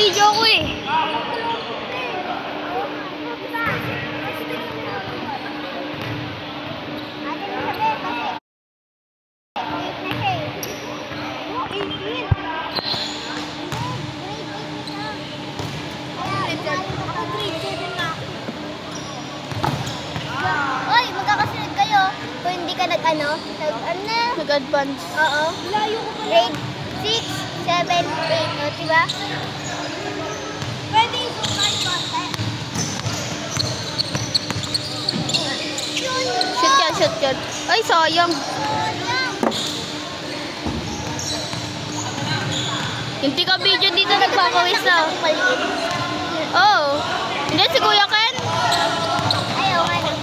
Naka-video ko eh. Oy, magkakasunod kayo. Kung hindi ka Nag-advance. Oo. Grade 6, 7, 8. O, diba? Pwede yung Shoot yan. Ay, sayang. Hindi ka video dito nagpapawis na. Oh. Hindi, si Kuya Ken. Ayaw nga na.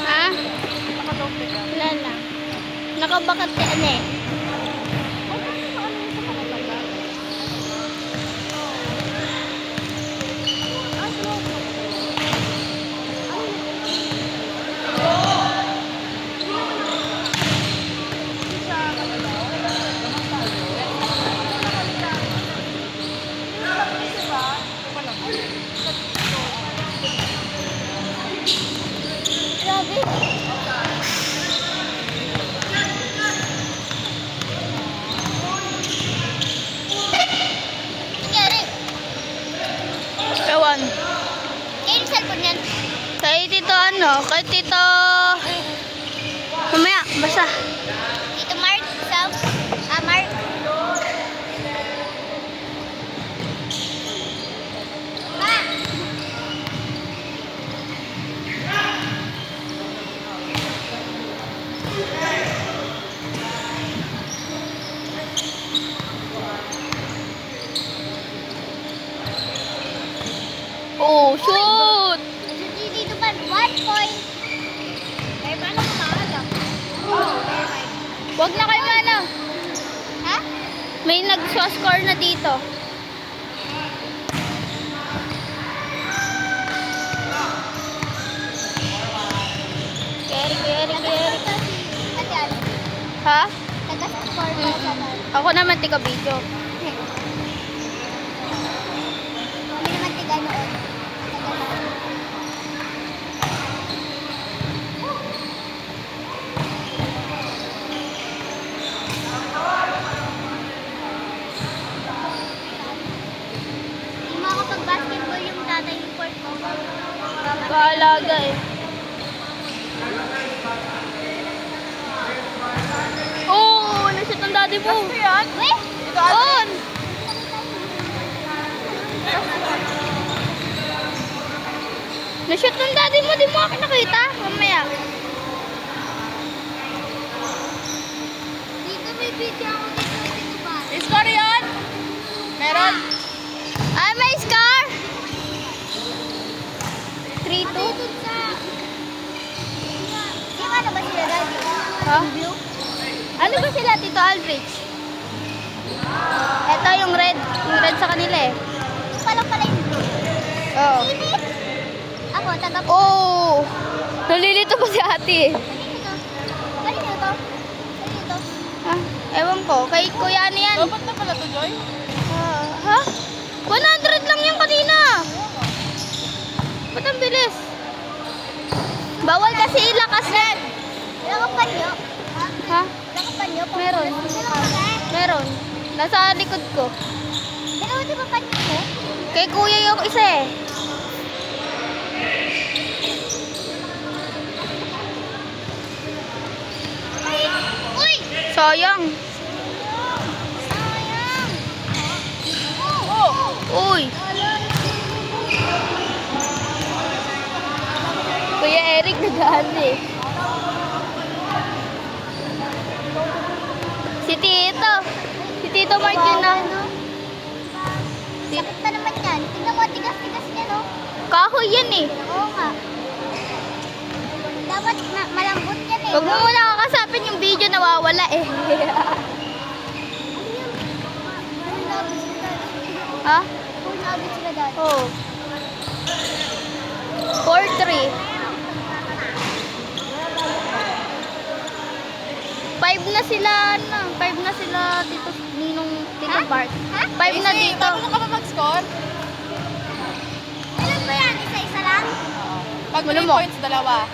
Ha? Wala lang. Nakabakat ka ano eh. Ewan. Yan yung cellphone yan. Kay Tito ano? Kay Tito... Mamaya, basta. Dito Mark, Sam. Mark. Ma! Oh, shoot! Dito pa, 1 point. Eh, paano ko maaga? Wag na kayo ano. Ha? May nag-score na dito. Keri. Ate, ano? Ha? Taga-score na sa Ako naman tika video. Kami naman tiga noon. Hindi mo ako pag-basketball yung tatay yung court mo. Kaalaga eh. Oh, nashoot ang daddy mo. Weh! On! Nashoot ng daddy mo, di mo ako nakita. Mamaya. Dito may video ako dito ba? Score yun? Meron? Ah, may score? 3-2? Dito sa... Yung ano ba sila daddy? Ha? Blue? Ano ba sila, Tito Aldrich? Ito yung red. Yung red sa kanila eh. Palang pala yung blue. Oo. Init! Ako, taga... Oh! Nalilito pa si ate eh. Kanino to? Kanino to? Ah, ewan ko. Kay Kuya ano yan? Dapat na pala to, Joy? Ha? 100 lang yung kanina. Ba't ang bilis? Bawal kasi ilakas yan. Wala kang panyo? Ha? Wala kang panyo? Meron. Meron. Nasa likod ko. Dalawa di ba panyo mo? Kay Kuya yung isa eh. Uy! Sayang. Sayang! Uy. Kuya Eric nag-ano eh. Si Tito Mark yun na. Sakit na naman yan. Tignan mo, tigas-tigas niya, no? Kahoy yan eh. Oo nga. Dapat malambot yan eh. Huwag mo muna kakasapin yung video, nawawala eh. Ha? Kung naabot sila dati. Oo. 4-3. 5 na sila, ano? 5 na sila Tito Ninong Tito Bart. Ha? 5 na dito. Marunong ka ba mag-score? Ilan ba yan? Isa-isa lang? Pag Wala 3 mo. points, dalawa.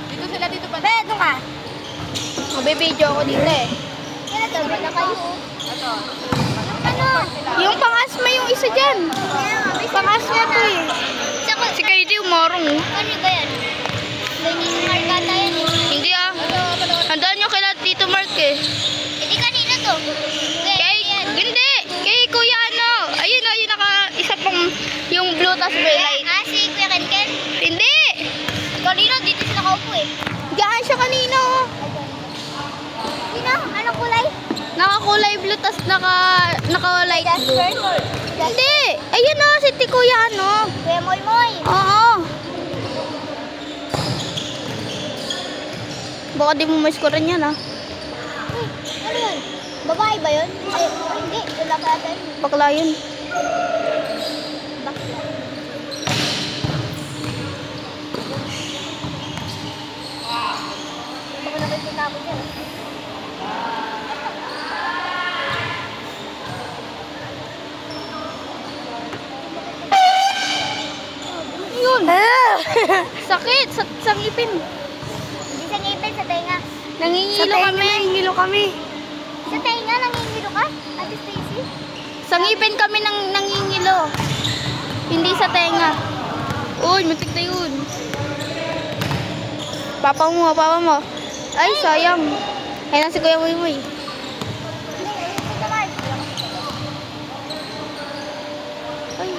Dito sila dito ba? Beto ka. Magbibideo ako dito eh. Kailan tabi na kayo? Ito. Ano? Yung pang-asma yung isa dyan. Pang-asma to eh. Si Kaidi umarong. Ano ba yan? Ganyan markata yan eh. Hindi ah. Handaan nyo kila Tito Mark eh. Hindi kanina to. Hindi. Kay Kuya ano. Ayun o, yung isa pang yung blue tas light. Si Kuya Ken. Hindi. Kanina dito sila kaupo eh. Gaan siya kanina oh. Sino? Anong kulay? Nakakulay blue tas naka-light blue. Jasper? Hindi. Ayun o, si Kuya ano. Kuya Moy Moy. Oo. Baka di mo ma-score yan ah. Ano yun? Babae ba yun? Ay, hindi. Lalaki ata yun. Bakla yun. Bakla. Baka nakikita ako dyan. Yun. Sakit sa ngipin. Hindi sa ngipin, sa tenga. Nangingilo kami. Nangingilo kami. Sa tenga, nangingilo ka? Ate Stacy? Sa ngipin kami nangingilo. Hindi sa tenga. Uy, matik na yun. Papa mo. Ay, sayang. Ay, na si Kuya Muy Muy. Ay.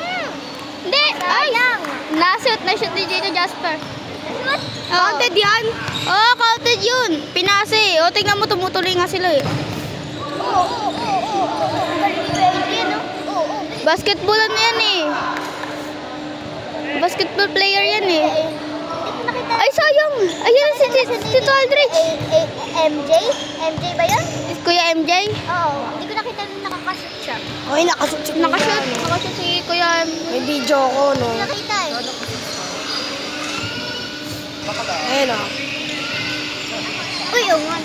Hindi! Ay! Na-shoot ni Tito Jasper. Counted yan? Oo, counted yun. Pinase. O, tingnan mo, tumutuloy nga sila eh. Oo. Galing ni Baby, no? Oo. Basketball na yan eh. Basketball player yan eh. Ito nakita. Ay, sayang. Ayun si Tito Aldrich. MJ? MJ ba yun? Kuya MJ. Oo. Hindi ko nakita nung nakakashoot siya. Okay, nakashoot si Nakashoot si Kuya. May video ko, no? Hindi nakita eh. Ayun, oh. Uy, oo nga.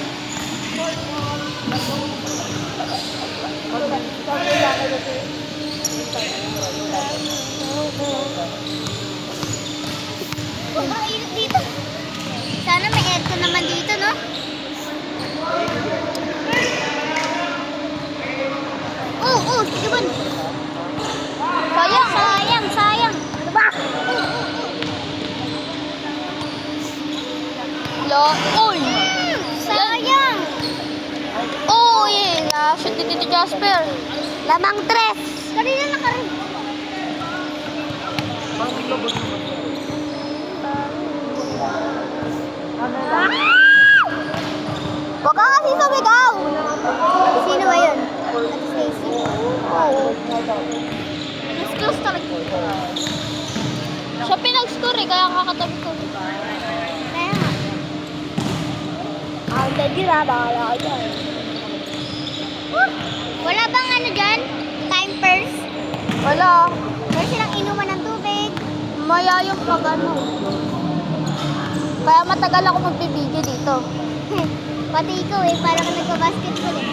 Ang init dito. Sana may aircon naman dito, no? Oo, yun. Sayang. Ano ba? Uy! Sayang. Uy! Na-shoot ni Tito Jasper. Lamang tres. Kanina na ka rin. Huwag ka kasi sumigaw! Sino ba yun? Ate Stacy? Oo. Mas close talaga. Siya pinag-score eh, kaya kakatabi ko. Kaya nga. Ang dadira, bakala ka dyan. Wala bang ano dyan? Time purse? Wala. Meron silang inuman ng tubig. Maya yung pag ano. Kaya matagal ako magbibigay dito. Pati ikaw eh, parang nagpa-basketball eh.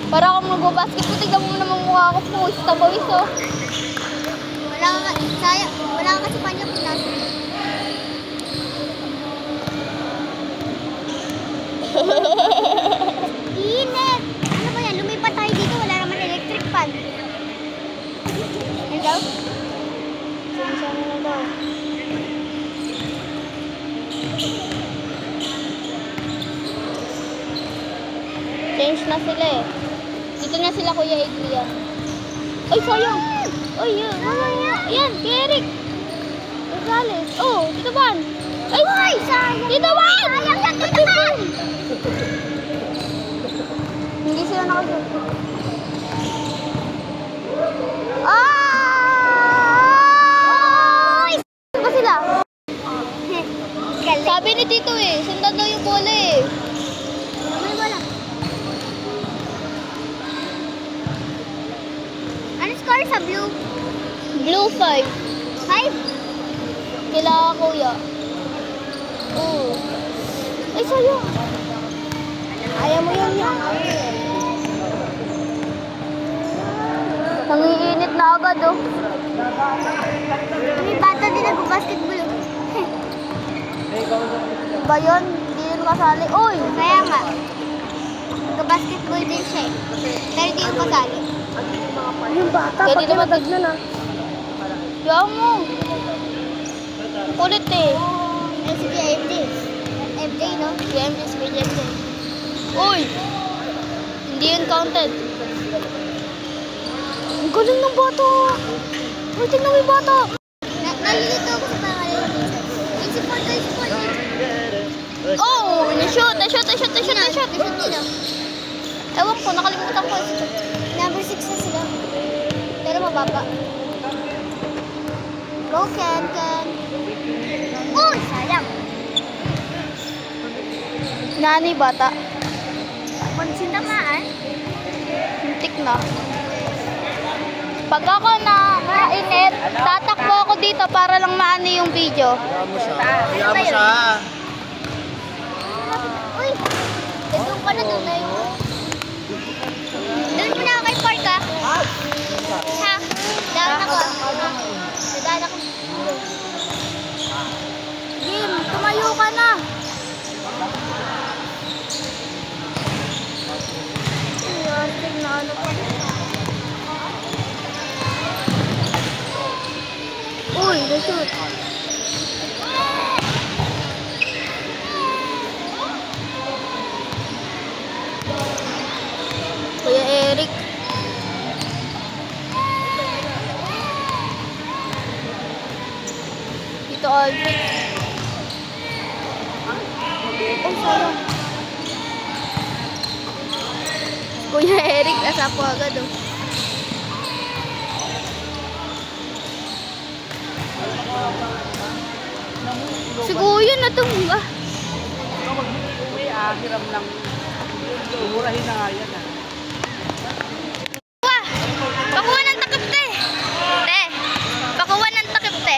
Para akong mag-basketball, tignan mo naman mukha ko, pawis na pawis oh. Wala ka kasi panyo pinas. Init! Ano ba yan? Lumipat tayo dito, wala naman electric fan. Ano daw? Sana na daw. Change na sila eh. Dito na sila Kuya Adrian. Ay, sayang! Ay, yun. Yan, kay Eric. Gonzales. Oh, Tito Van. Ay, sayang! Tito Van! Sayang yan, Tito Van! Hindi sila nakashoot. Ay! Ba sila? Galing. Sabi ni Tito eh, sundan daw yung bola eh. Ano wala? or sa blue? Blue 5. 5? Kila kuya. Oo. Ay, sa'yo. Ayaw mo yun yan. Nangiinit na agad, oh. May bata din nag-basketball. Ba yun? Hindi yun kasali. Uy! Kaya nga. Nag-basketball din siya eh. Pero di yung kasali. Yung bata, Pwede pag naman tinatag na na. Diyan mo. Kulit eh. Ay, sige, MJ. MJ, no? Si MJ, si MJ. Uy! Hindi yun counted. Ang galing ng bata. Uy, tingnan mo yung bata. Nalilito ako sa pangalan ng minsan. Yung support. Oh! Na-shoot! Shoot din, no? Ewan ko, nakalimutan ko. Number 6 na sila. Pero mababa. Go, Ken. Uy, sayang. Nani bata. Sintamaan. Muntik na. Pag ako na mainit, tatakbo ako dito para lang maani yung video. Kaya mo siya. Uy, doon ka na doon na yun. Doon muna ako kay Park, ha? Ha? Daan ako. Daan ako. Jim, tumayo ka na. Ayan, na ano pa. Uy, na-shoot. Kuya Eric. Tito Aldrich. Oh, sayang. Kuya Eric, asapo agad oh. Si Kuya natumba. Hiram lang. Murahin na nga yan ah. Wah! Pakuha ng takip te. Te, pakuha ng takip te.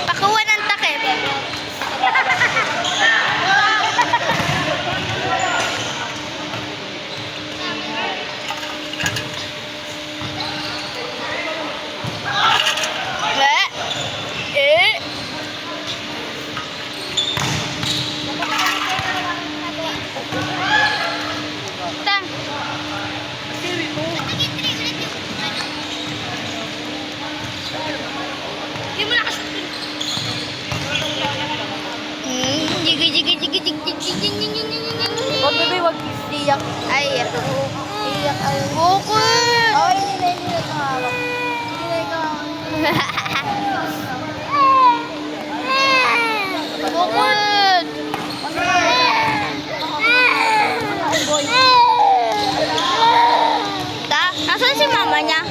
Pakuha ng takip. Tang. Hindi mo lakas. Huwag bebe, huwag iyak. Ay, Iyak ay. bukod. Oh, hindi na nakahawak. Hindi na Bukod. Ta, nasaan si mama niya?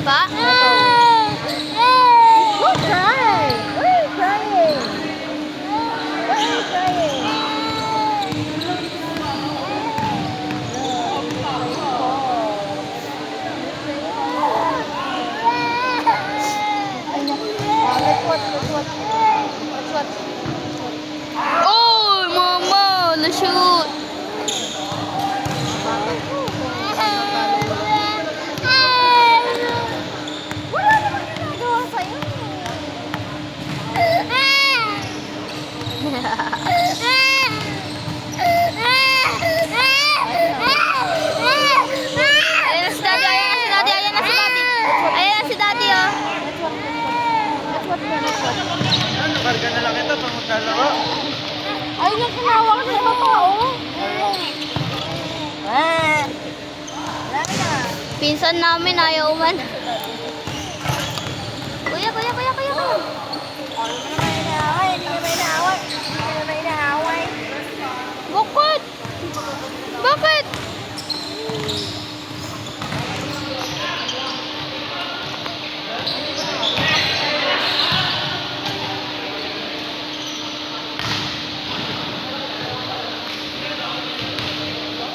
Ba? Don't cry. Why are you crying? Why are you crying? Oh, mama, na-shoot. Wala naman ginagawa sa'yo. Ayan na si daddy, ayan na si daddy. Ayan na si daddy, oh. Ano, karga na lang ito pang maglalaro. Ay, yung kinawak ng iba pa, oh. Pinsan namin, ayaw man. Kuya. Bakit? Bakit?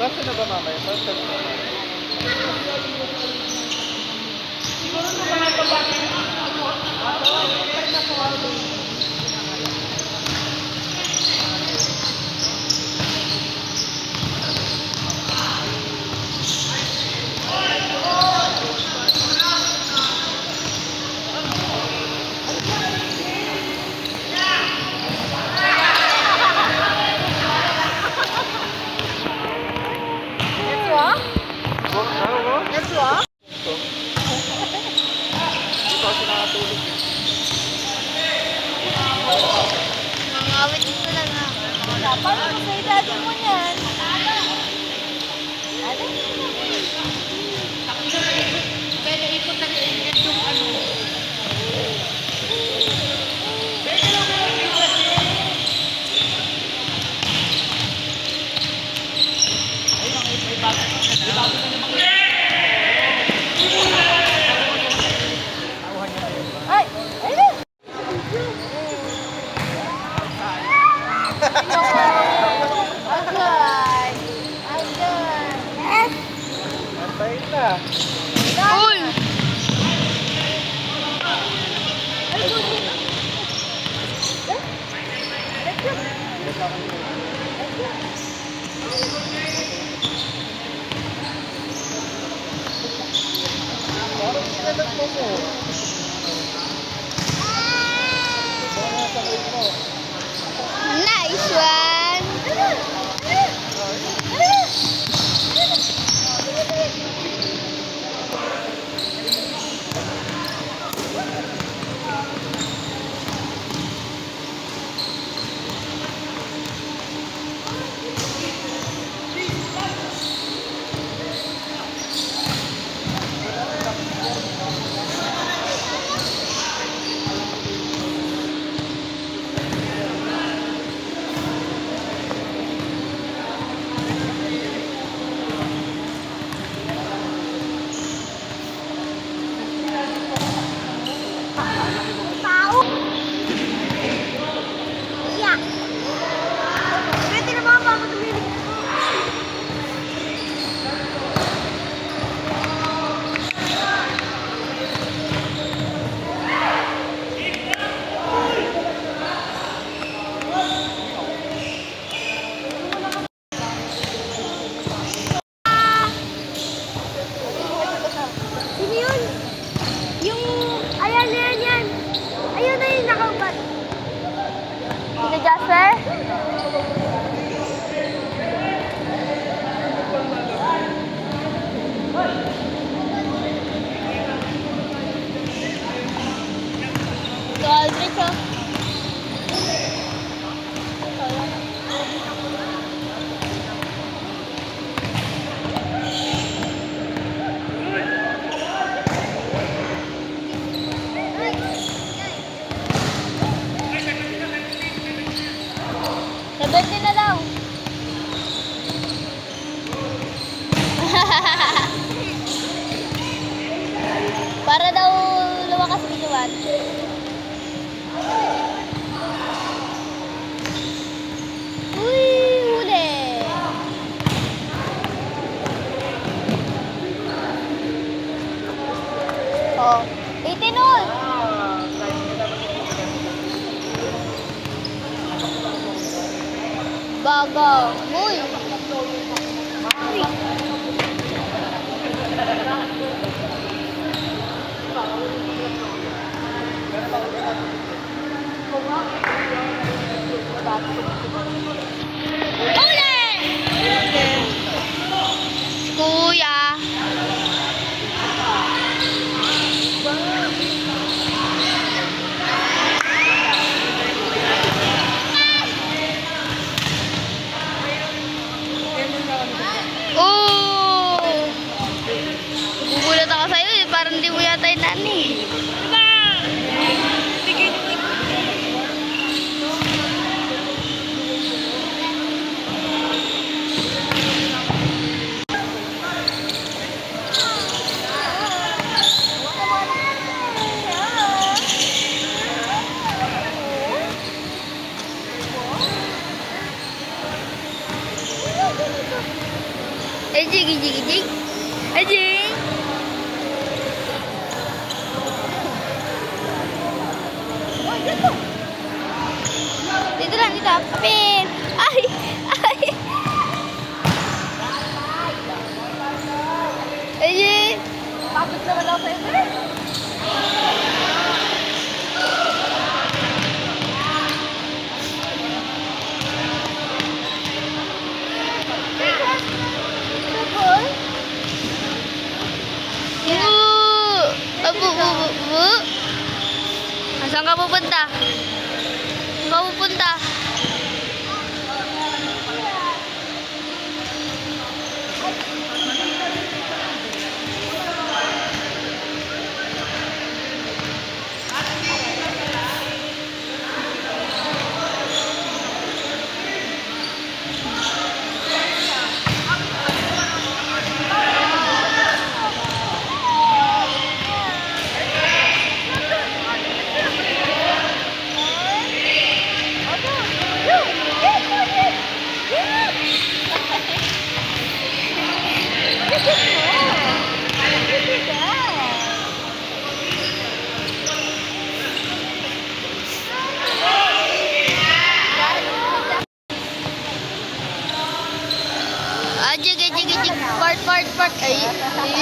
Basta na ba mamaya? Basta na ba mamaya? Mangawit ko lang ha. Paano sa daddy mo yan? Ay! Ayun! Agad! Agad! Antayin na. Uy! Nice one! Sino yun? Yung... Ayan, ayan, yan. Ayun na yung nakaubat. Sino Jasper? Ito, Aldrich, oh. Sa birthday na daw. Para daw lumakas binuan. Uy, huli. Oh, 18 ul. Bago. Uy. Kuya. Oh! Gugulat ako sa'yo eh. Parang hindi mo yata yung nani. Diba? Ejing, ejing, ejing. Ejing. ka pupunta? Saan ka pupunta? Jig. Part. Ay.